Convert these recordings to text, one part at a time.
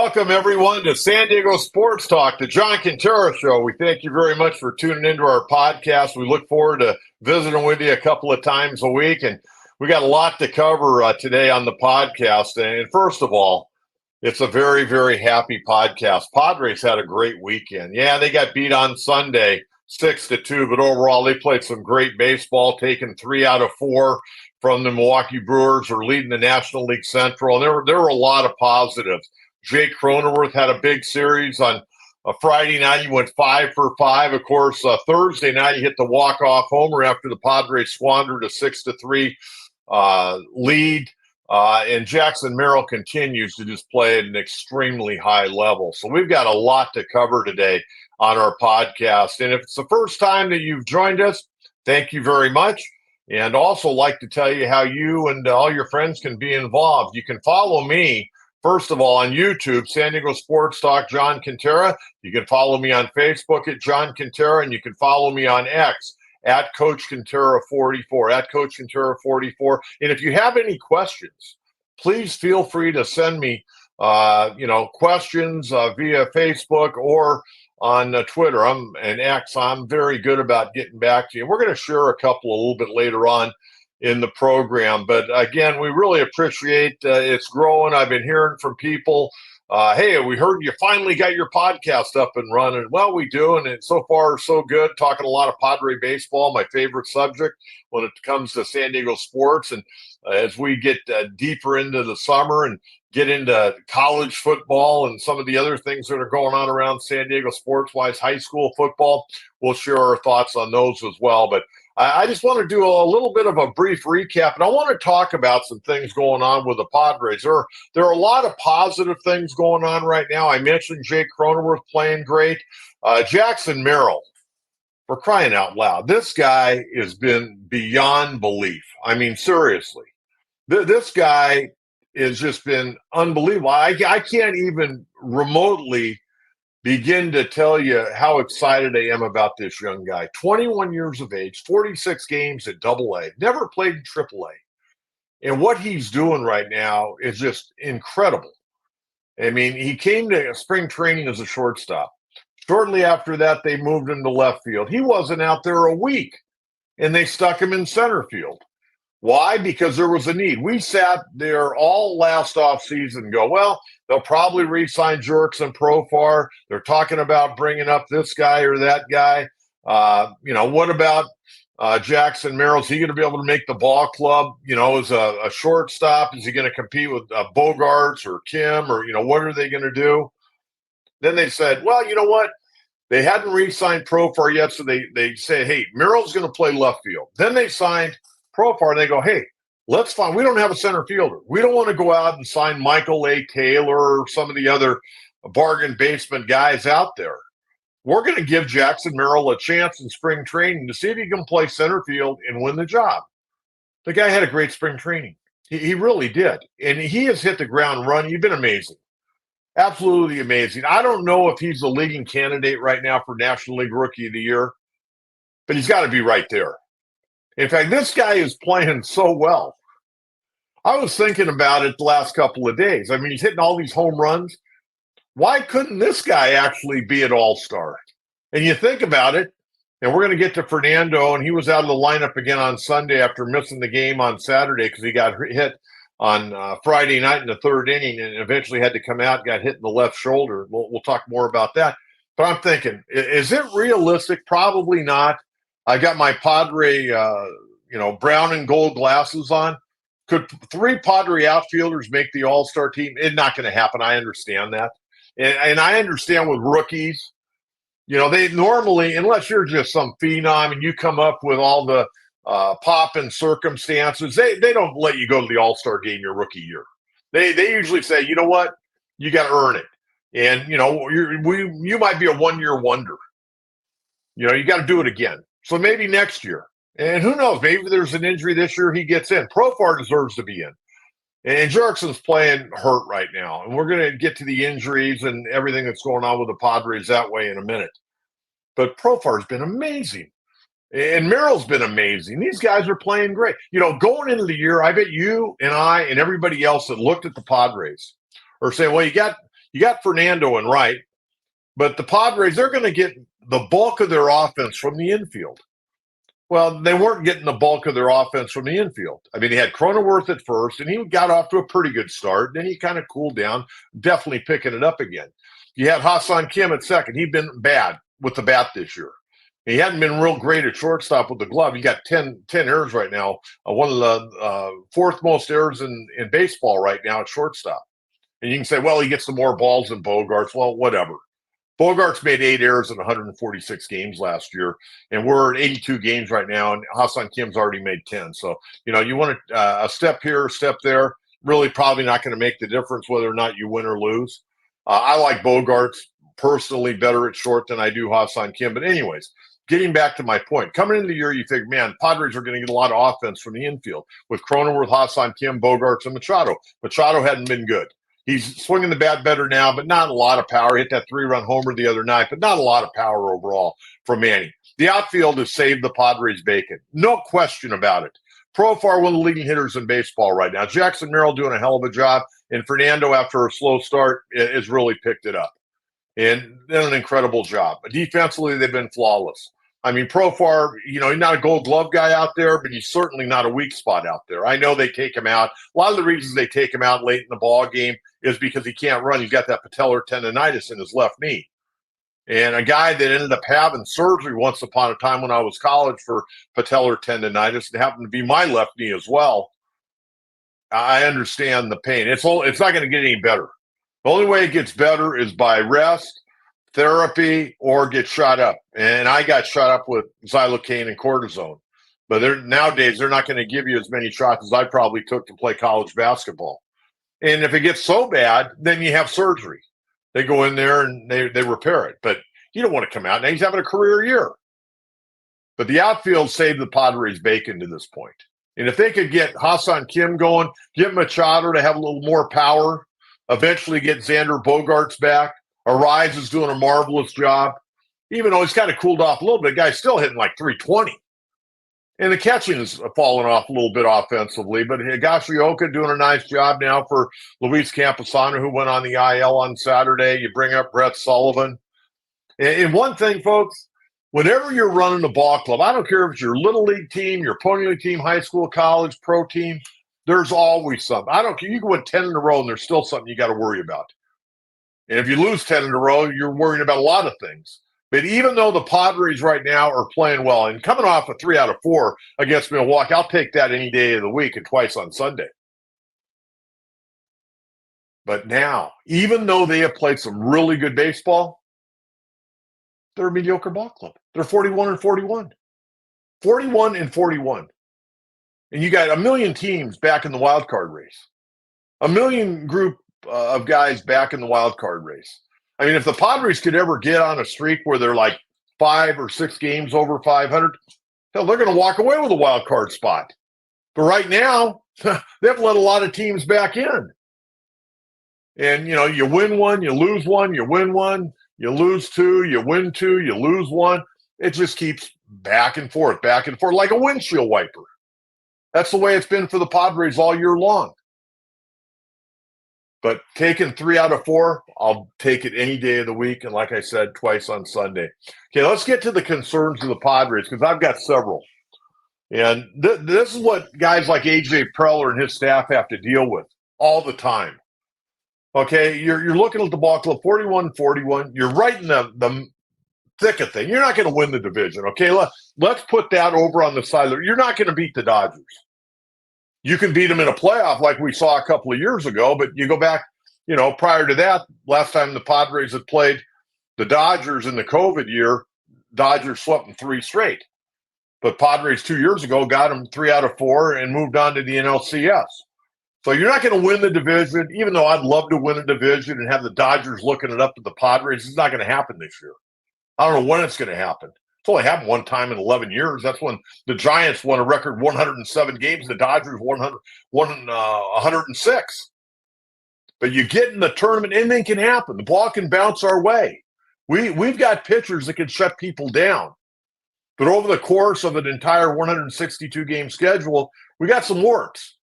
Welcome, everyone, to San Diego Sports Talk, the John Kentera Show. We thank you very much for tuning into our podcast. We look forward to visiting with you a couple of times a week, and we got a lot to cover today on the podcast. And first of all, it's a very, very happy podcast. Padres had a great weekend. Yeah, they got beat on Sunday 6-2, but overall they played some great baseball, taking 3 out of 4 from the Milwaukee Brewers, who are leading the National League Central. And there were a lot of positives. Jake Cronenworth had a big series on a Friday night. He went 5 for 5. Of course, Thursday night he hit the walk-off homer after the Padres squandered a 6-3 lead. And Jackson Merrill continues to just play at an extremely high level. So we've got a lot to cover today on our podcast. And if it's the first time that you've joined us, thank you very much. And also like to tell you how you and all your friends can be involved. You can follow me, first of all, on YouTube, San Diego Sports Talk, John Kentera. You can follow me on Facebook at John Kentera, and you can follow me on X at Coach Kentera 44, at Coach Kentera 44. And if you have any questions, please feel free to send me, questions via Facebook or on Twitter. And X. I'm very good about getting back to you. We're going to share a couple a little bit later on in the program. But again, we really appreciate it's growing. I've been hearing from people, hey, we heard you finally got your podcast up and running. Well, we do, and it's so far so good. Talking a lot of Padre baseball, my favorite subject when it comes to San Diego sports. And as we get deeper into the summer and get into college football and some of the other things that are going on around San Diego sports-wise, high school football, we'll share our thoughts on those as well. But I just want to do a little bit of a brief recap, and I want to talk about some things going on with the Padres. There are a lot of positive things going on right now. I mentioned Jake Cronenworth playing great. Jackson Merrill, for crying out loud, this guy has been beyond belief. I mean, seriously, this guy has just been unbelievable. I can't even remotely begin to tell you how excited I am about this young guy. 21 years of age, 46 games at AA, never played in AAA. And what he's doing right now is just incredible. I mean, he came to spring training as a shortstop. Shortly after that, they moved him to left field. He wasn't out there a week, and they stuck him in center field. Why? Because there was a need. We sat there all last offseason and go, well, they'll probably re-sign Jerks and Profar. They're talking about bringing up this guy or that guy. What about Jackson Merrill? Is he going to be able to make the ball club, as a shortstop? Is he going to compete with Bogarts or Kim or, what are they going to do? Then they said, well, you know what? They hadn't re-signed Profar yet, so they say, hey, Merrill's going to play left field. Then they signed Profar, and they go, hey, let's find. We don't have a center fielder. We don't want to go out and sign Michael A. Taylor or some of the other bargain basement guys out there. We're going to give Jackson Merrill a chance in spring training to see if he can play center field and win the job. The guy had a great spring training. He really did. And he has hit the ground running. He's been amazing. Absolutely amazing. I don't know if he's the leading candidate right now for National League Rookie of the Year, but he's got to be right there. In fact, this guy is playing so well. I was thinking about it the last couple of days. I mean, he's hitting all these home runs. Why couldn't this guy actually be an all-star? And you think about it, and we're going to get to Fernando, and he was out of the lineup again on Sunday after missing the game on Saturday because he got hit on Friday night in the third inning and eventually had to come out, got hit in the left shoulder. We'll talk more about that. But I'm thinking, is it realistic? Probably not. I got my Padre, brown and gold glasses on. Could 3 Padre outfielders make the all-star team? It's not going to happen. I understand that. And I understand with rookies, they normally, unless you're just some phenom and you come up with all the pop and circumstances, they don't let you go to the all-star game your rookie year. They usually say, you know what? You got to earn it. And, you might be a one-year wonder. You got to do it again. So maybe next year. And who knows? Maybe there's an injury this year he gets in. Profar deserves to be in. And Jerkson's playing hurt right now. And we're going to get to the injuries and everything that's going on with the Padres that way in a minute. But Profar's been amazing. And Merrill's been amazing. These guys are playing great. Going into the year, I bet you and I and everybody else that looked at the Padres are saying, well, you got You got Fernando and Wright, but the Padres, they're going to get the bulk of their offense from the infield. Well, they weren't getting the bulk of their offense from the infield. I mean, they had Cronenworth at first, and he got off to a pretty good start. Then he kind of cooled down, definitely picking it up again. You had Hassan Kim at second. He'd been bad with the bat this year. He hadn't been real great at shortstop with the glove. He got 10 errors right now, one of the fourth most errors in baseball right now at shortstop. And you can say, well, he gets some more balls than Bogarts. Well, whatever. Bogarts made 8 errors in 146 games last year, and we're at 82 games right now, and Hassan Kim's already made 10. So, you want a step here, a step there, really probably not going to make the difference whether or not you win or lose. I like Bogarts personally better at short than I do Hassan Kim. But anyways, getting back to my point, coming into the year, you think, man, Padres are going to get a lot of offense from the infield with Cronenworth, Hassan Kim, Bogarts, and Machado. Machado hadn't been good. He's swinging the bat better now, but not a lot of power. He hit that 3-run homer the other night, but not a lot of power overall from Manny. The outfield has saved the Padres bacon. No question about it. Profar, one of the leading hitters in baseball right now. Jackson Merrill doing a hell of a job, and Fernando, after a slow start, has really picked it up. And done an incredible job. But defensively, they've been flawless. I mean, Profar, he's not a gold glove guy out there, but he's certainly not a weak spot out there. I know they take him out. A lot of the reasons they take him out late in the ball game is because he can't run. He's got that patellar tendonitis in his left knee. And a guy that ended up having surgery once upon a time when I was college for patellar tendonitis, it happened to be my left knee as well. I understand the pain. It's not going to get any better. The only way it gets better is by rest, therapy, or get shot up. And I got shot up with xylocaine and cortisone. But nowadays, they're not going to give you as many shots as I probably took to play college basketball. And if it gets so bad, then you have surgery. They go in there and they repair it. But you don't want to come out. Now he's having a career year. But the outfield saved the Padres bacon to this point. And if they could get Hassan Kim going, get Machado to have a little more power, eventually get Xander Bogarts back, Arise is doing a marvelous job. Even though he's kind of cooled off a little bit, the guy's still hitting like 320. And the catching is falling off a little bit offensively, but Higashioka doing a nice job now for Luis Camposano, who went on the IL on Saturday. You bring up Brett Sullivan. And one thing, folks, whenever you're running a ball club, I don't care if it's your little league team, your pony league team, high school, college, pro team, there's always something. I don't care. You can win 10 in a row, and there's still something you got to worry about. And if you lose 10 in a row, you're worrying about a lot of things. But even though the Padres right now are playing well and coming off a 3 out of 4 against Milwaukee, I'll take that any day of the week and twice on Sunday. But now, even though they have played some really good baseball, they're a mediocre ball club. They're 41-41. 41-41. And you got a million teams back in the wild card race. A million group of guys back in the wild card race. I mean, if the Padres could ever get on a streak where they're like 5 or 6 games over 500, hell, they're going to walk away with a wild card spot. But right now, they've let a lot of teams back in. And, you win one, you lose one, you win one, you lose 2, you win 2, you lose 1. It just keeps back and forth, like a windshield wiper. That's the way it's been for the Padres all year long. But taking 3 out of 4, I'll take it any day of the week. And like I said, twice on Sunday. Okay, let's get to the concerns of the Padres because I've got several. And this is what guys like AJ Preller and his staff have to deal with all the time. Okay, you're looking at the ball club, 41-41. You're right in the thick of things. You're not going to win the division. Okay, let's put that over on the side. You're not going to beat the Dodgers. You can beat them in a playoff like we saw a couple of years ago, but you go back, prior to that, last time the Padres had played the Dodgers in the COVID year, Dodgers swept them 3 straight. But Padres 2 years ago got them 3 out of 4 and moved on to the NLCS. So you're not going to win the division, even though I'd love to win a division and have the Dodgers looking it up to the Padres. It's not going to happen this year. I don't know when it's going to happen. It's only happened one time in 11 years. That's when the Giants won a record 107 games. The Dodgers won 106. But you get in the tournament, anything can happen. The ball can bounce our way. We've got pitchers that can shut people down. But over the course of an entire 162-game schedule, we got some warts.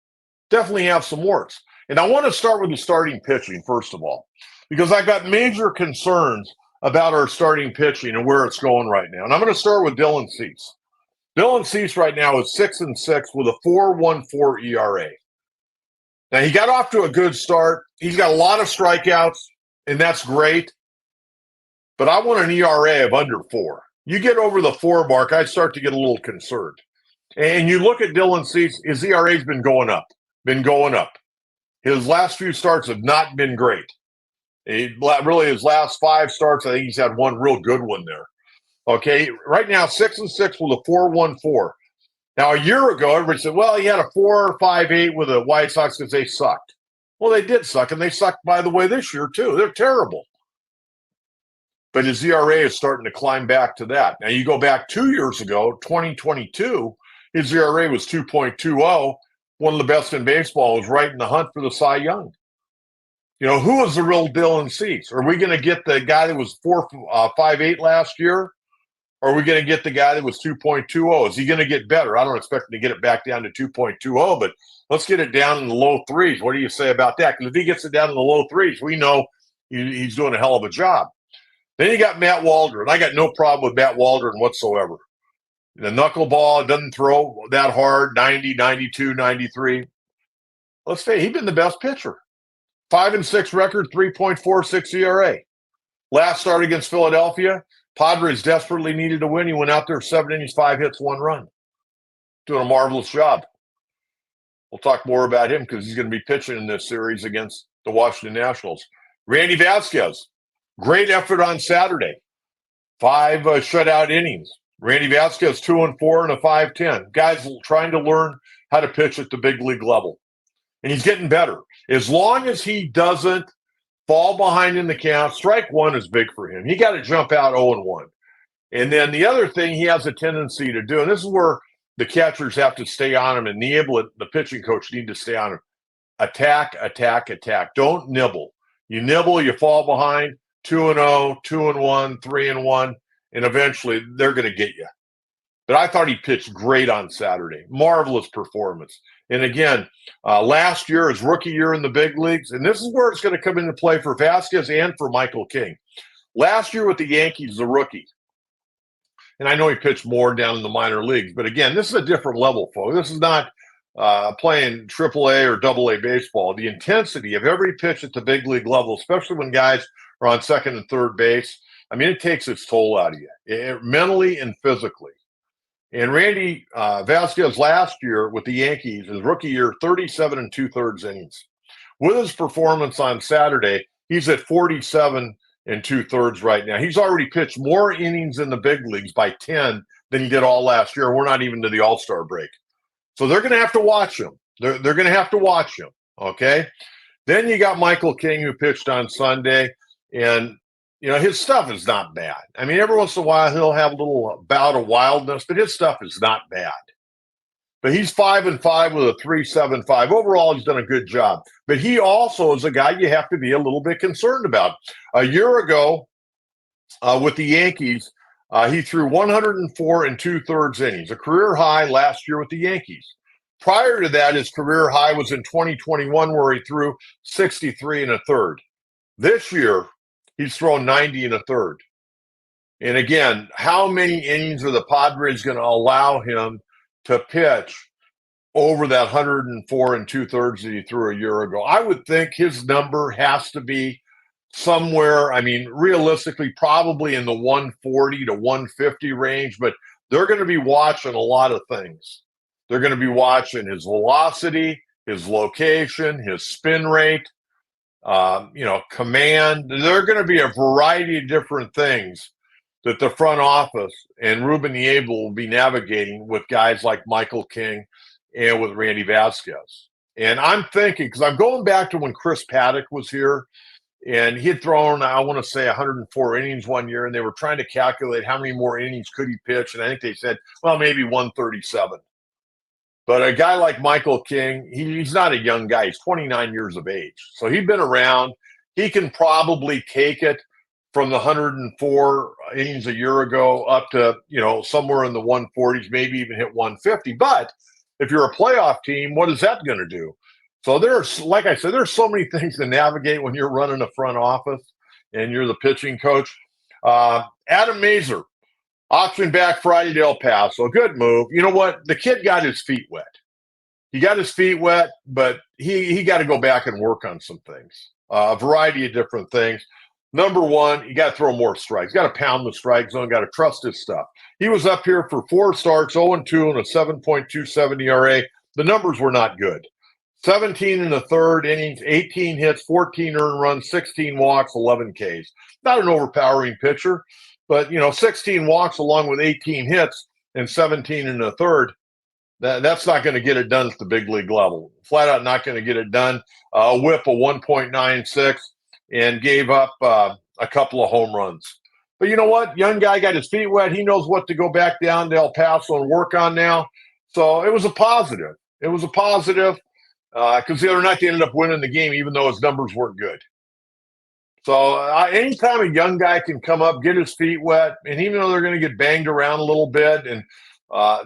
Definitely have some warts. And I want to start with the starting pitching, first of all. because I've got major concerns about our starting pitching and where it's going right now. And I'm going to start with Dylan Cease. Dylan Cease right now is 6-6 with a 4.14 ERA. Now, he got off to a good start. He's got a lot of strikeouts, and that's great. But I want an ERA of under 4. You get over the 4 mark, I start to get a little concerned. And you look at Dylan Cease, his ERA's been going up. His last few starts have not been great. Really, his last 5 starts, I think he's had one real good one there. Okay, right now, 6-6 with a 4.14. Now, a year ago, everybody said, well, he had a 4.58 with the White Sox because they sucked. Well, they did suck, and they sucked, by the way, this year, too. They're terrible. But his ERA is starting to climb back to that. Now, you go back 2 years ago, 2022, his ERA was 2.20. One of the best in baseball, was right in the hunt for the Cy Young. You know, who is the real Dylan Cease? Are we going to get the guy that was 4.58 last year? Or are we going to get the guy that was 2.20? Is he going to get better? I don't expect him to get it back down to 2.20, but let's get it down in the low 3s. What do you say about that? Because if he gets it down in the low 3s, we know he's doing a hell of a job. Then you got Matt Waldron. I got no problem with Matt Waldron whatsoever. The knuckleball doesn't throw that hard, 90, 92, 93. Let's say he's been the best pitcher. 5-6 record, 3.46 ERA. Last start against Philadelphia, Padres desperately needed to win. He went out there 7 innings, 5 hits, 1 run. Doing a marvelous job. We'll talk more about him because he's going to be pitching in this series against the Washington Nationals. Randy Vasquez, great effort on Saturday. 5 shutout innings. Randy Vasquez, 2-4 and a 5.10. Guys trying to learn how to pitch at the big league level. And he's getting better. As long as he doesn't fall behind in the count, strike 1 is big for him. He got to jump out 0-1. And then the other thing he has a tendency to do, and this is where the catchers have to stay on him, and the pitching coach need to stay on him. Attack, attack, attack. Don't nibble. You nibble, you fall behind, 2-0, 2-1, 3-1, and eventually they're going to get you. But I thought he pitched great on Saturday. Marvelous performance. And again, last year, his rookie year in the big leagues, and this is where it's going to come into play for Vasquez and for Michael King. Last year with the Yankees, the rookie, and I know he pitched more down in the minor leagues, but again, this is a different level, folks. This is not playing AAA or AA baseball. The intensity of every pitch at the big league level, especially when guys are on second and third base, I mean, it takes its toll out of you, mentally and physically. And Randy Vasquez last year with the Yankees, his rookie year, 37 2/3 innings. With his performance on Saturday, he's at 47 2/3 right now. He's already pitched more innings in the big leagues by 10 than he did all last year. We're not even to the All-Star break. So they're going to have to watch him. They're going to have to watch him, okay? Then you got Michael King, who pitched on Sunday, and you know, his stuff is not bad. I mean, every once in a while, he'll have a little bout of wildness, but his stuff is not bad. But he's 5-5 with a 3.75. Overall, he's done a good job. But he also is a guy you have to be a little bit concerned about. A year ago, with the Yankees, he threw 104 2/3 innings, a career high last year with the Yankees. Prior to that, his career high was in 2021, where he threw 63 1/3. This year, he's thrown 90 1/3. And again, how many innings are the Padres going to allow him to pitch over that 104 2/3 that he threw a year ago? I would think his number has to be somewhere, I mean, realistically, probably in the 140 to 150 range, but they're going to be watching a lot of things. They're going to be watching his velocity, his location, his spin rate, command. There are going to be a variety of different things that the front office and Ruben Niebla will be navigating with guys like Michael King and with Randy Vasquez. And I'm thinking, because I'm going back to when Chris Paddock was here, and he had thrown, I want to say, 104 innings one year, and they were trying to calculate how many more innings could he pitch, and I think they said, well, maybe 137. But a guy like Michael King, he's not a young guy. He's 29 years of age. So he's been around. He can probably take it from the 104 innings a year ago up to, somewhere in the 140s, maybe even hit 150. But if you're a playoff team, what is that going to do? So there's, like I said, there's so many things to navigate when you're running a front office and you're the pitching coach. Adam Mazur, option back Friday to El Paso. Good move. You know what? The kid got his feet wet. He got his feet wet, but he got to go back and work on some things, a variety of different things. Number one, you got to throw more strikes. Got to pound the strike zone. Got to trust his stuff. He was up here for 4 starts, 0-2, and a 7.27 ERA. The numbers were not good. 17 in the third innings, 18 hits, 14 earned runs, 16 walks, 11 Ks. Not an overpowering pitcher, but 16 walks along with 18 hits and 17 in the third. That's not going to get it done at the big league level. Flat out not going to get it done. A whip of 1.96 and gave up a couple of home runs. But you know what? Young guy got his feet wet. He knows what to go back down to El Paso and work on now. So it was a positive. It was a positive because the other night they ended up winning the game even though his numbers weren't good. So anytime a young guy can come up, get his feet wet, and even though they're going to get banged around a little bit and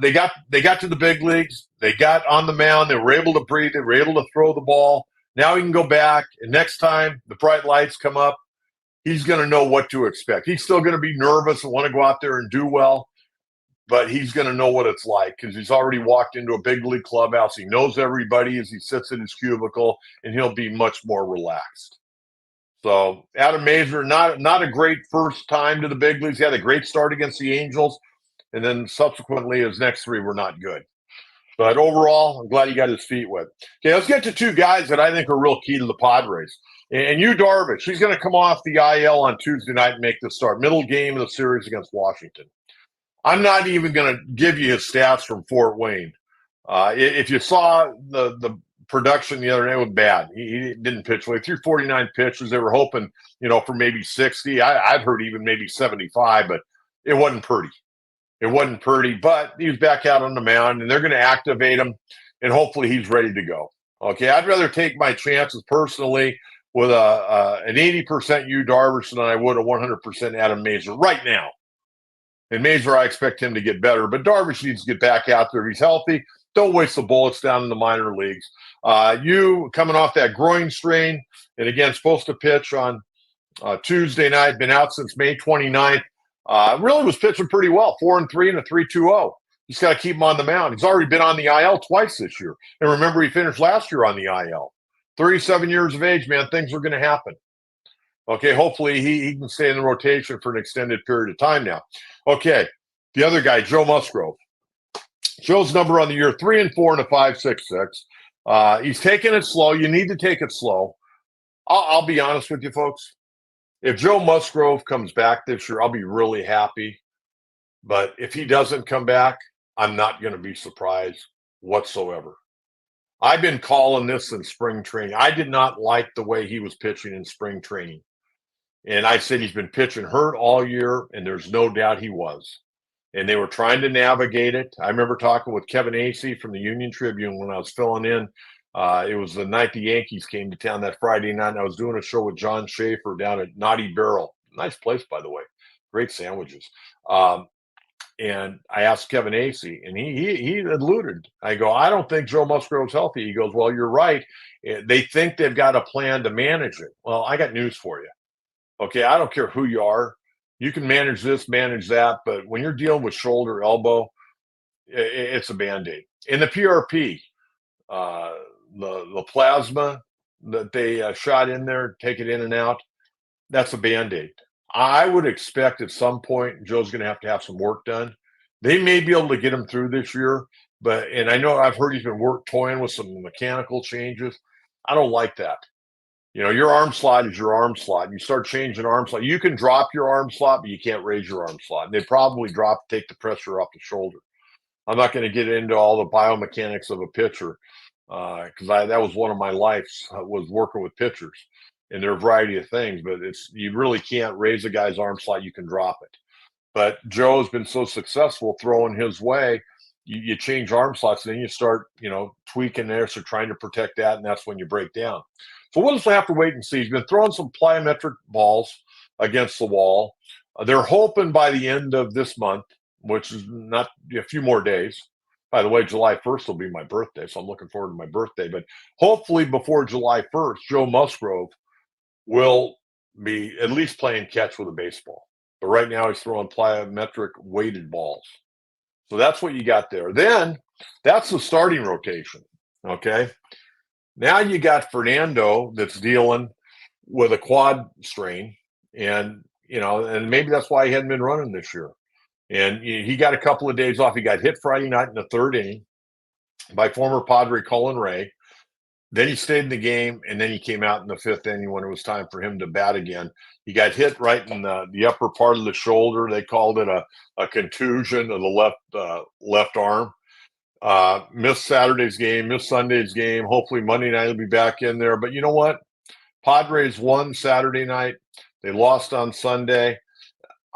they got to the big leagues. They got on the mound. They were able to breathe. They were able to throw the ball. Now he can go back, and next time the bright lights come up, he's going to know what to expect. He's still going to be nervous and want to go out there and do well, but he's going to know what it's like because he's already walked into a big league clubhouse. He knows everybody as he sits in his cubicle, and he'll be much more relaxed. So Adam Mazur, not a great first time to the big leagues. He had a great start against the Angels. And then subsequently, his next 3 were not good. But overall, I'm glad he got his feet wet. Okay, let's get to 2 guys that I think are real key to the Padres. And Yu Darvish, he's going to come off the IL on Tuesday night and make the start. Middle game of the series against Washington. I'm not even going to give you his stats from Fort Wayne. If you saw the production the other day, it was bad. He didn't pitch well. He threw 49 pitches. They were hoping, for maybe 60. I've heard even maybe 75, but it wasn't pretty. It wasn't pretty, but he was back out on the mound, and they're going to activate him, and hopefully he's ready to go. Okay, I'd rather take my chances personally with an 80% Yu Darvish than I would a 100% Adam Mazur right now. And Mazur, I expect him to get better, but Darvish needs to get back out there. If he's healthy, don't waste the bullets down in the minor leagues. Yu coming off that groin strain, and again, supposed to pitch on Tuesday night, been out since May 29th. Really was pitching pretty well, 4-3 and a 3.20. Just got to keep him on the mound. He's already been on the IL twice this year. And remember, he finished last year on the IL. 37 years of age, man, things are going to happen. Okay, hopefully he can stay in the rotation for an extended period of time now. Okay, the other guy, Joe Musgrove. Joe's number on the year, 3-4 and a 5.66. He's taking it slow. You need to take it slow. I'll be honest with you, folks. If Joe Musgrove comes back this year, I'll be really happy. But if he doesn't come back, I'm not going to be surprised whatsoever. I've been calling this in spring training. I did not like the way he was pitching in spring training. And I said he's been pitching hurt all year, and there's no doubt he was. And they were trying to navigate it. I remember talking with Kevin Acey from the Union-Tribune when I was filling in. It was the night the Yankees came to town that Friday night, and I was doing a show with John Schaefer down at Naughty Barrel. Nice place, by the way. Great sandwiches. And I asked Kevin Acey, and he alluded. I go, I don't think Joe Musgrove's healthy. He goes, well, you're right. They think they've got a plan to manage it. Well, I got news for you. Okay, I don't care who you are. You can manage this, manage that, but when you're dealing with shoulder, elbow, it's a Band-Aid. In the PRP, the plasma that they shot in there, take it in and out, that's a Band-Aid. I would expect at some point Joe's going to have some work done. They may be able to get him through this year, and I know I've heard he's been toying with some mechanical changes. I don't like that. Your arm slot is your arm slot. You start changing arm slot. You can drop your arm slot, but you can't raise your arm slot. And they probably take the pressure off the shoulder. I'm not going to get into all the biomechanics of a pitcher because that was one of my lives was working with pitchers. And there are a variety of things, but you really can't raise a guy's arm slot. You can drop it. But Joe has been so successful throwing his way. You change arm slots, and then you start, tweaking there, so trying to protect that, and that's when you break down. So we'll just have to wait and see. He's been throwing some plyometric balls against the wall. They're hoping by the end of this month, which is not a few more days, By the way, July 1st will be my birthday, so I'm looking forward to my birthday. But hopefully before July 1st, Joe Musgrove will be at least playing catch with a baseball. But right now he's throwing plyometric weighted balls. So that's what you got there. Then that's the starting rotation. Okay. Now you got Fernando that's dealing with a quad strain. And, and maybe that's why he hadn't been running this year. And he got a couple of days off. He got hit Friday night in the third inning by former Padre Colin Ray. Then he stayed in the game, and then he came out in the fifth inning when it was time for him to bat again. He got hit right in the upper part of the shoulder. They called it a contusion of the left arm. Missed Saturday's game, missed Sunday's game. Hopefully Monday night he'll be back in there. But you know what? Padres won Saturday night. They lost on Sunday.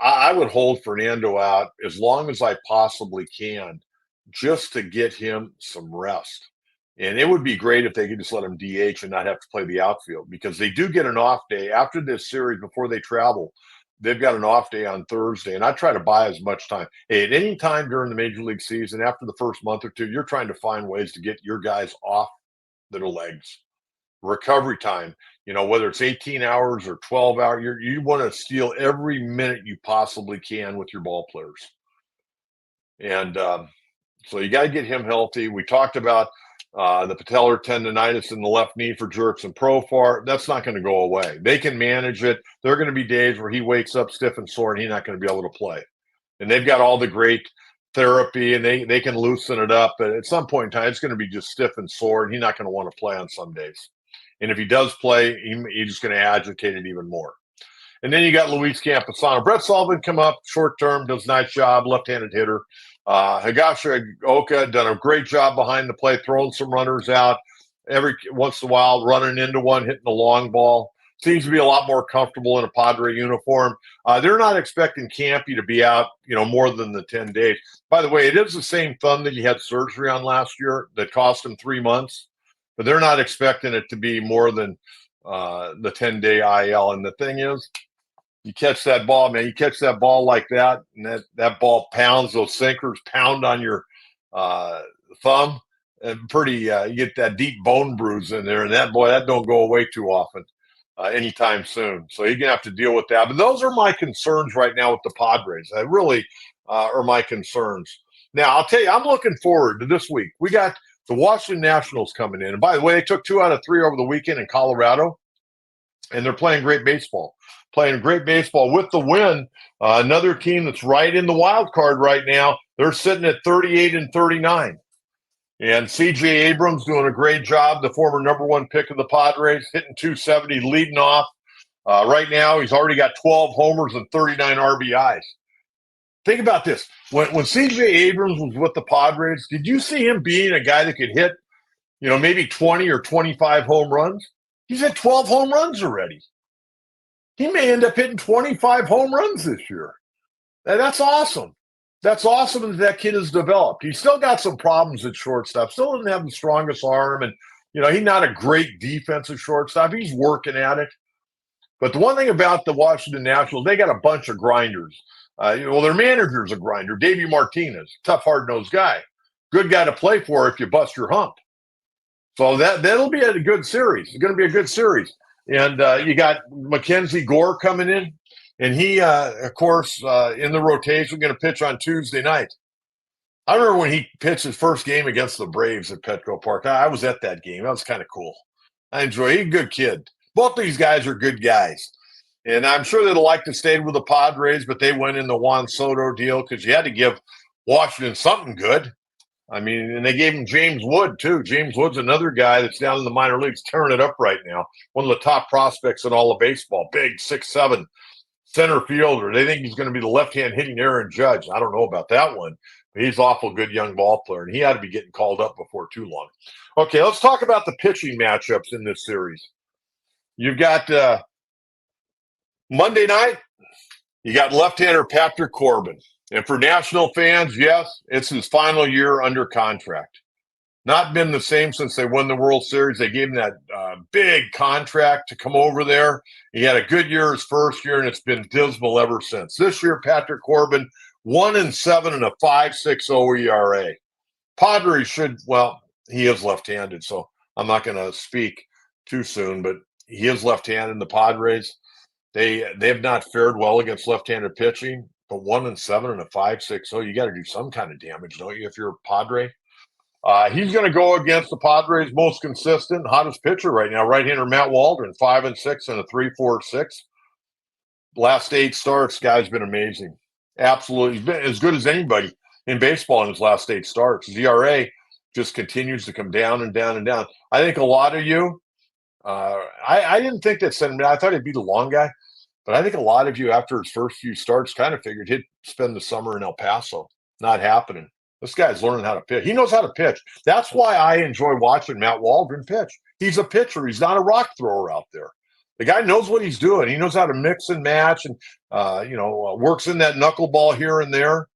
I would hold Fernando out as long as I possibly can just to get him some rest. And it would be great if they could just let him DH and not have to play the outfield, because they do get an off day after this series before they travel. They've got an off day on Thursday, and I try to buy as much time. Hey, at any time during the Major League season, after the first month or two, you're trying to find ways to get your guys off their legs. Recovery time, whether it's 18 hours or 12 hours, you want to steal every minute you possibly can with your ball players. And so you got to get him healthy. We talked about the patellar tendonitis in the left knee for Jerks and Profar. That's not going to go away. They can manage it. There are going to be days where he wakes up stiff and sore and he's not going to be able to play. And they've got all the great therapy and they can loosen it up. But at some point in time, it's going to be just stiff and sore, and he's not going to want to play on some days. And if he does play, he's just going to agitate it even more. And then you got Luis Campusano. Brett Sullivan come up short term, does a nice job, left-handed hitter. Higashioka done a great job behind the plate, throwing some runners out every once in a while, running into one, hitting the long ball. Seems to be a lot more comfortable in a Padre uniform. They're not expecting Campy to be out, more than the 10 days. By the way, it is the same thumb that he had surgery on last year that cost him 3 months, but they're not expecting it to be more than the 10-day IL. And the thing is, you catch that ball, man. You catch that ball like that, and that ball pounds, those sinkers pound on your thumb, and you get that deep bone bruise in there, and that don't go away too often anytime soon. So you're going to have to deal with that. But those are my concerns right now with the Padres. That really are my concerns. Now, I'll tell you, I'm looking forward to this week. We got the Washington Nationals coming in. And by the way, they took 2 out of 3 over the weekend in Colorado, and they're playing great baseball. With the win. Another team that's right in the wild card right now. They're sitting at 38-39. And CJ Abrams doing a great job, the former number 1 pick of the Padres, hitting 270, leading off. Right now, he's already got 12 homers and 39 RBIs. Think about this. When CJ Abrams was with the Padres, did you see him being a guy that could hit, maybe 20 or 25 home runs? He's hit 12 home runs already. He may end up hitting 25 home runs this year. That's awesome. That's awesome that kid has developed. He's still got some problems at shortstop. Still doesn't have the strongest arm. And, he's not a great defensive shortstop. He's working at it. But the one thing about the Washington Nationals, they got a bunch of grinders. Their manager's a grinder. Davey Martinez, tough, hard-nosed guy. Good guy to play for if you bust your hump. So that'll be a good series. It's going to be a good series. And you got Mackenzie Gore coming in, and he, of course, in the rotation, going to pitch on Tuesday night. I remember when he pitched his first game against the Braves at Petco Park. I was at that game. That was kind of cool. I enjoy it. He's a good kid. Both these guys are good guys. And I'm sure they'd like to stay with the Padres, but they went in the Juan Soto deal because you had to give Washington something good. I mean, and they gave him James Wood, too. James Wood's another guy that's down in the minor leagues tearing it up right now. One of the top prospects in all of baseball. Big, 6'7", center fielder. They think he's going to be the left-hand hitting Aaron Judge. I don't know about that one, but he's an awful good young ball player, and he had to be getting called up before too long. Okay, let's talk about the pitching matchups in this series. You've got Monday night, you got left-hander Patrick Corbin. And for National fans, yes, it's his final year under contract. Not been the same since they won the World Series. They gave him that big contract to come over there. He had a good year his first year, and it's been dismal ever since. This year, Patrick Corbin, 1-7 and a 5.60 ERA. Padres should, well, he is left-handed, so I'm not going to speak too soon, but he is left-handed in the Padres. They have not fared well against left-handed pitching, but 1-7 and a 5.60. You got to do some kind of damage, don't you, if you're a Padre? He's going to go against the Padres' most consistent, hottest pitcher right now, right-hander Matt Waldron, 5-6 and a 3.46. Last 8 starts, guy's been amazing. Absolutely, he's been as good as anybody in baseball in his last 8 starts. His ERA just continues to come down and down and down. I think a lot of you, I didn't think that Sen, I thought he'd be the long guy, but I think a lot of you after his first few starts kind of figured he'd spend the summer in El Paso. Not happening. This guy's learning how to pitch. He knows how to pitch. That's why I enjoy watching Matt Waldron pitch. He's a pitcher. He's not a rock thrower out there. The guy knows what he's doing. He knows how to mix and match and, works in that knuckleball here and there. As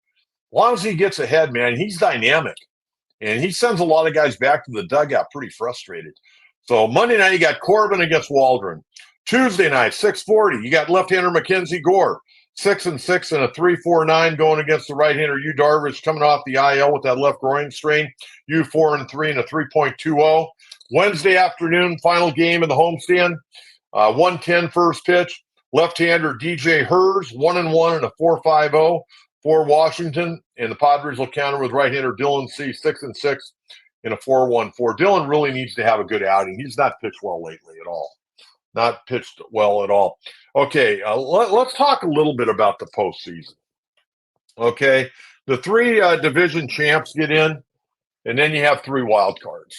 long as he gets ahead, man, he's dynamic. And he sends a lot of guys back to the dugout pretty frustrated. So Monday night, you got Corbin against Waldron. Tuesday night, 6:40, you got left-hander Mackenzie Gore. 6-6 and a 3.49 going against the right-hander Yu Darvish coming off the IL with that left groin strain. Yu 4-3 and a 3.20. Wednesday afternoon, final game in the homestand. 1:10 first pitch. Left-hander DJ Hers, 1-1 and a 4.50 for Washington. And the Padres will counter with right-hander Dylan C, 6-6 and a 4.14. Dylan really needs to have a good outing. He's not pitched well lately at all. Not pitched well at all. Okay, let's talk a little bit about the postseason. Okay, the 3 division champs get in, and then you have 3 wild cards.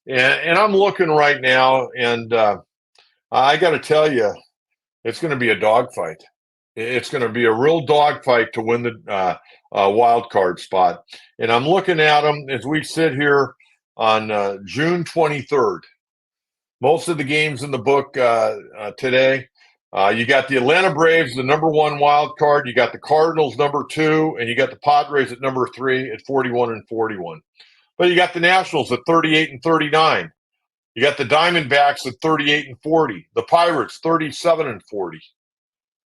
And I'm looking right now, and I got to tell you, it's going to be a dogfight. It's going to be a real dogfight to win the wild card spot. And I'm looking at them as we sit here on June 23rd. Most of the games in the book today, you got the Atlanta Braves, the number 1 wild card. You got the Cardinals, number 2, and you got the Padres at number 3 at 41-41. But you got the Nationals at 38-39. You got the Diamondbacks at 38-40. The Pirates 37-40.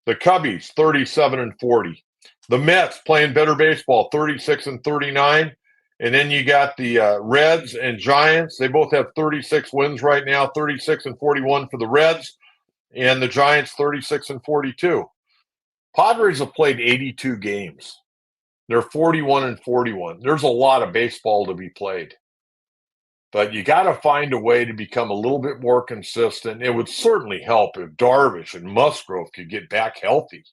The Cubbies 37-40. The Mets playing better baseball 36-39. And then you got the Reds and Giants. They both have 36 wins right now, 36-41 for the Reds, and the Giants 36-42. Padres have played 82 games. They're 41-41. There's a lot of baseball to be played. But you got to find a way to become a little bit more consistent. It would certainly help if Darvish and Musgrove could get back healthy.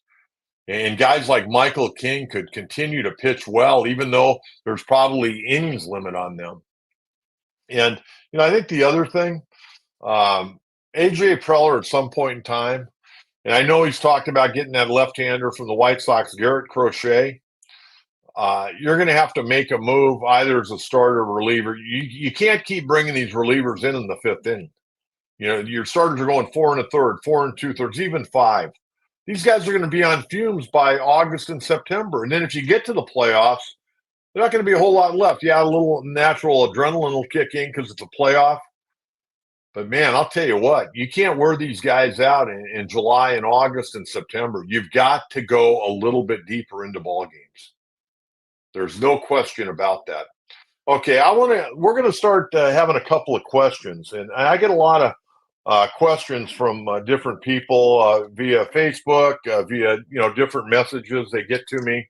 And guys like Michael King could continue to pitch well, even though there's probably innings limit on them. And, I think the other thing, AJ Preller at some point in time, and I know he's talked about getting that left-hander from the White Sox, Garrett Crochet. You're going to have to make a move either as a starter or reliever. You can't keep bringing these relievers in the 5th inning. Your starters are going 4 1/3, 4 2/3, even 5. These guys are going to be on fumes by August and September. And then if you get to the playoffs, there's not going to be a whole lot left. Yeah, a little natural adrenaline will kick in because it's a playoff. But, man, I'll tell you what, you can't wear these guys out in July and August and September. You've got to go a little bit deeper into ball games. There's no question about that. Okay, we're going to start having a couple of questions. And I get a lot of questions from different people via Facebook, via different messages they get to me.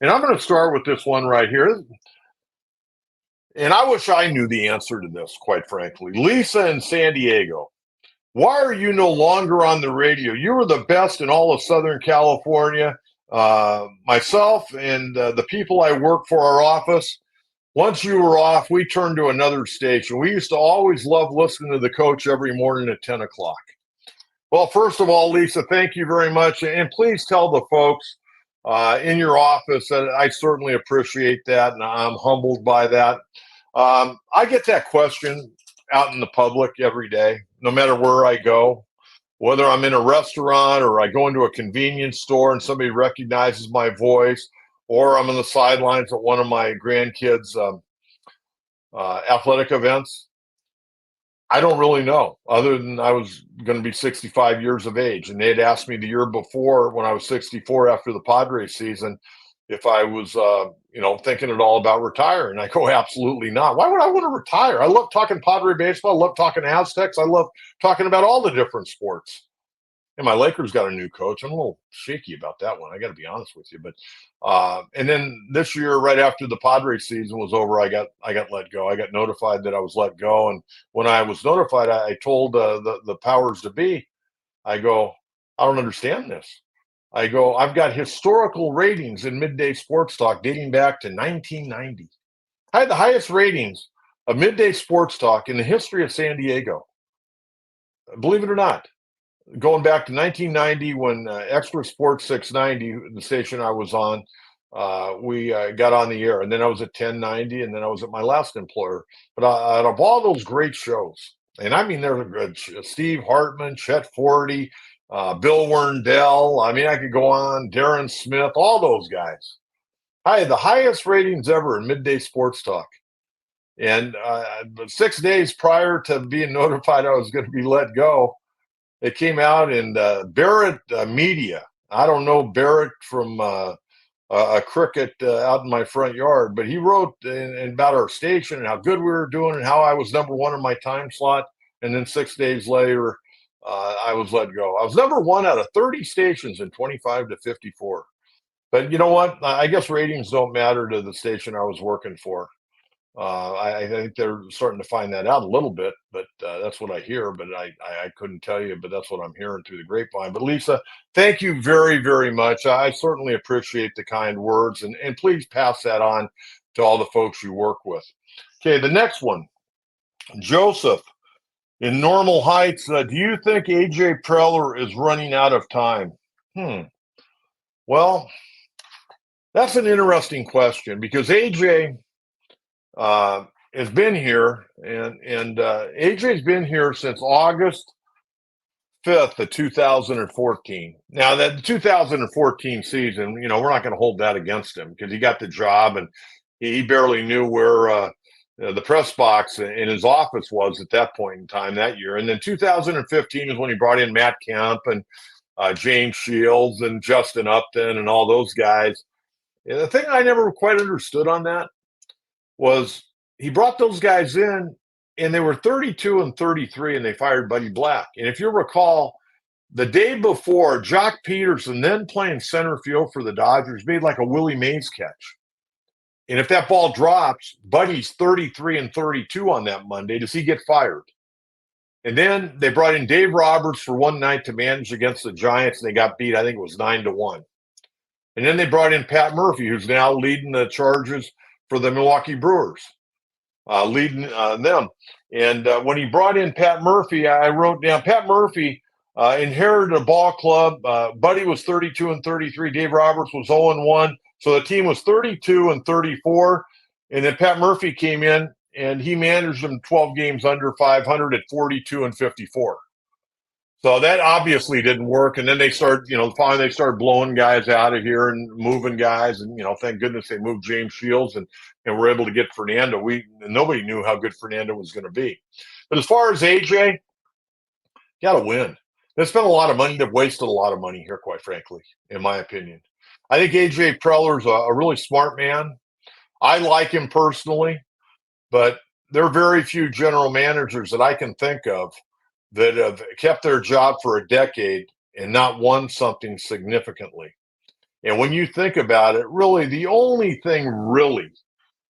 And I'm going to start with this one right here. And I wish I knew the answer to this, quite frankly. Lisa in San Diego. Why are you no longer on the radio? You were the best in all of Southern California. Myself and the people I work for our office, once you were off, we turned to another station. We used to always love listening to the coach every morning at 10 o'clock. Well, first of all, Lisa, thank you very much. And please tell the folks in your office that I certainly appreciate that, and I'm humbled by that. I get that question out in the public every day, no matter where I go, whether I'm in a restaurant or I go into a convenience store and somebody recognizes my voice, or I'm on the sidelines at one of my grandkids' athletic events. I don't really know, other than I was going to be 65 years of age. And they had asked me the year before, when I was 64 after the Padres season, if I was, thinking at all about retiring? I go, absolutely not. Why would I want to retire? I love talking Padre baseball. I love talking Aztecs. I love talking about all the different sports. And my Lakers got a new coach. I'm a little shaky about that one. I got to be honest with you. But and then this year, right after the Padres season was over, I got let go. I got notified that I was let go. And when I was notified, I told the powers to be, I go, I don't understand this. I go, I've got historical ratings in midday sports talk dating back to 1990. I had the highest ratings of midday sports talk in the history of San Diego. Believe it or not, going back to 1990 when Extra Sports 690, the station I was on, we got on the air. And then I was at 1090, and then I was at my last employer. But out of all those great shows, and I mean, there were Steve Hartman, Chet Forty, Bill Werndell. I mean, I could go on, Darren Smith, all those guys. I had the highest ratings ever in midday sports talk. And 6 days prior to being notified I was going to be let go, it came out in Barrett Media. I don't know Barrett from a cricket out in my front yard, but he wrote in about our station and how good we were doing and how I was number one in my time slot. And then 6 days later, I was let go. I was number one out of 30 stations in 25 to 54. But you know what? I guess ratings don't matter to the station I was working for. I think they're starting to find that out a little bit, but that's what I hear. But I couldn't tell you, but that's what I'm hearing through the grapevine. But Lisa, thank you very, very much. I certainly appreciate the kind words, and please pass that on to all the folks you work with. Okay, the next one, Joseph in Normal Heights. Do you think AJ Preller is running out of time? Well, that's an interesting question because AJ has been here, and AJ's been here since August 5th of 2014. Now, that 2014 season, we're not going to hold that against him because he got the job and he barely knew where the press box in his office was at that point in time that year. And then 2015 is when he brought in Matt Kemp and James Shields and Justin Upton and all those guys. And the thing I never quite understood on that was he brought those guys in and they were 32 and 33 and they fired Buddy Black. And if you recall, the day before, Jock Peterson, then playing center field for the Dodgers, made like a Willie Mays catch. And if that ball drops, Buddy's 33 and 32 on that Monday. Does he get fired? And then they brought in Dave Roberts for one night to manage against the Giants, and they got beat, I think it was 9-1. And then they brought in Pat Murphy, who's now leading the charges for the Milwaukee Brewers, leading them. And when he brought in Pat Murphy, I wrote down Pat Murphy inherited a ball club. Buddy was 32 and 33. Dave Roberts was 0 and 1. So the team was 32 and 34. And then Pat Murphy came in and he managed them 12 games under 500 at 42 and 54. So that obviously didn't work. And then they started, finally they started blowing guys out of here and moving guys. And, thank goodness they moved James Shields and were able to get Fernando. Nobody knew how good Fernando was going to be. But as far as AJ, got to win. They spent a lot of money. They've wasted a lot of money here, quite frankly, in my opinion. I think AJ Preller's a really smart man. I like him personally, but there are very few general managers that I can think of that have kept their job for a decade and not won something significantly. And when you think about it, really, the only thing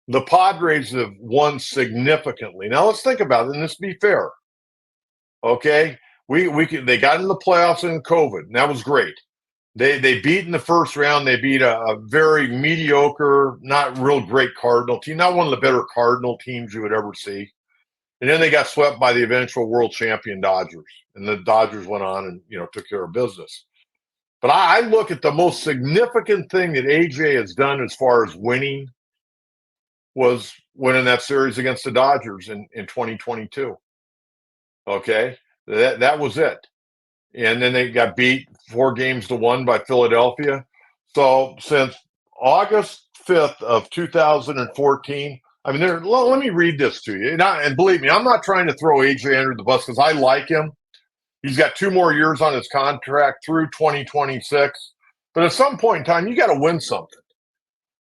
the Padres have won significantly. Now let's think about it, and let's be fair. Okay, they got in the playoffs in COVID, and that was great. They beat in the first round. They beat a very mediocre, not real great Cardinal team, not one of the better Cardinal teams you would ever see. And then they got swept by the eventual world champion Dodgers. And the Dodgers went on and, took care of business. But I look at the most significant thing that AJ has done as far as winning was winning that series against the Dodgers in 2022. Okay? That was it. And then they got beat 4-1 by Philadelphia. So since August 5th of 2014, let me read this to you. And believe me, I'm not trying to throw AJ under the bus because I like him. He's got 2 more years on his contract through 2026. But at some point in time, you got to win something.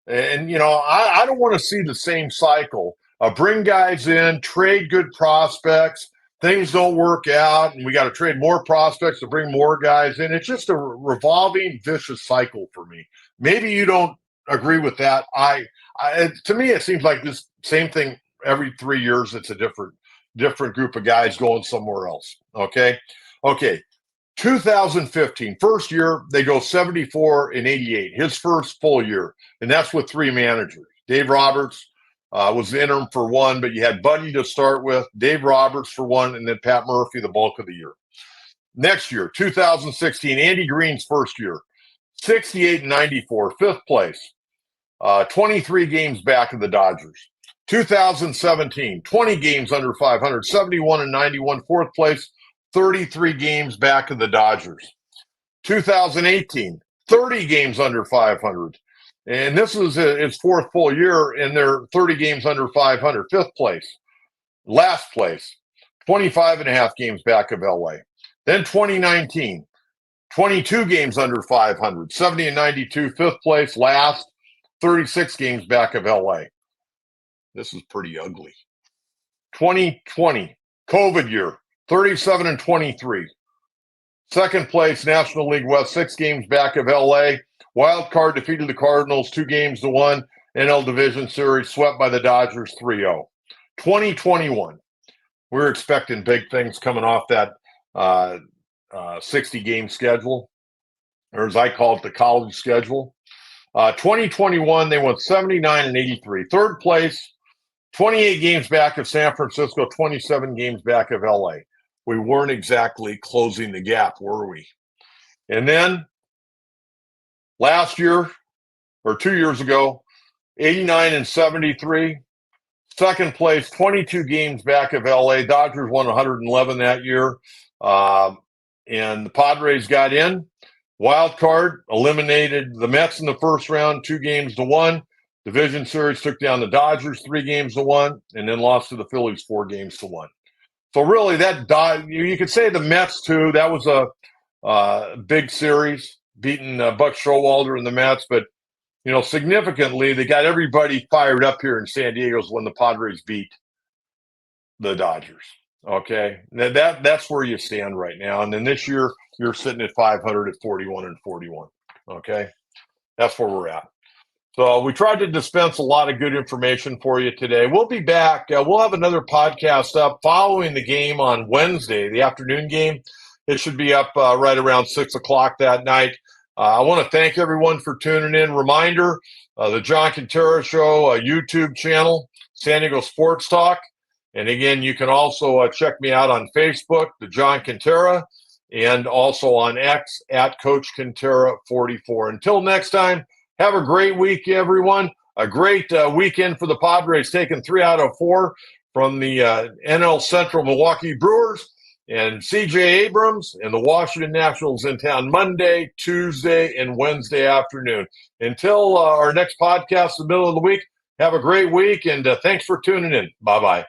And, I don't want to see the same cycle. Bring guys in, trade good prospects. Things don't work out, and we got to trade more prospects to bring more guys in. It's just a revolving, vicious cycle for me. Maybe you don't agree with that. To me, it seems like this same thing every 3 years. It's a different group of guys going somewhere else. Okay. 2015, first year, they go 74-88, his first full year. And that's with 3 managers. Dave Roberts was the interim for 1, but you had Buddy to start with, Dave Roberts for 1, and then Pat Murphy the bulk of the year. Next year, 2016, Andy Green's first year, 68-94, 5th place, 23 games back of the Dodgers. 2017, 20 games under 500, 71-91, 4th place, 33 games back of the Dodgers. 2018, 30 games under 500. And this is its 4th full year, and they're 30 games under 500, 5th place. Last place, 25.5 games back of LA. Then 2019, 22 games under 500, 70-92, 5th place. Last, 36 games back of LA. This is pretty ugly. 2020, COVID year, 37-23. 2nd place, National League West, 6 games back of LA. Wild card defeated the Cardinals 2-1. NL Division Series swept by the Dodgers 3-0. 2021, we're expecting big things coming off that 60-game schedule, or as I call it, the college schedule. 2021, they went 79-83. 3rd place, 28 games back of San Francisco, 27 games back of LA. We weren't exactly closing the gap, were we? And then last year, or 2 years ago, 89-73. 2nd place, 22 games back of LA. Dodgers won 111 that year. And the Padres got in. Wild card eliminated the Mets in the first round, 2-1. Division Series took down the Dodgers 3-1, and then lost to the Phillies 4-1. So really, you could say the Mets too. That was a big series, beating Buck Showalter and the Mets. But significantly, they got everybody fired up here in San Diego when the Padres beat the Dodgers. Okay, that's where you stand right now. And then this year, you're sitting at 500 at 41-41. Okay, that's where we're at. So we tried to dispense a lot of good information for you today. We'll be back. We'll have another podcast up following the game on Wednesday, the afternoon game. It should be up right around 6 o'clock that night. I want to thank everyone for tuning in. Reminder, the John Kentera Show YouTube channel, San Diego Sports Talk. And again, you can also check me out on Facebook, the John Kentera, and also on X at Coach Kentera 44. Until next time, have a great week, everyone. A great weekend for the Padres, taking 3 out of 4 from the NL Central Milwaukee Brewers. And C.J. Abrams and the Washington Nationals in town Monday, Tuesday, and Wednesday afternoon. Until our next podcast in the middle of the week, have a great week, and thanks for tuning in. Bye-bye.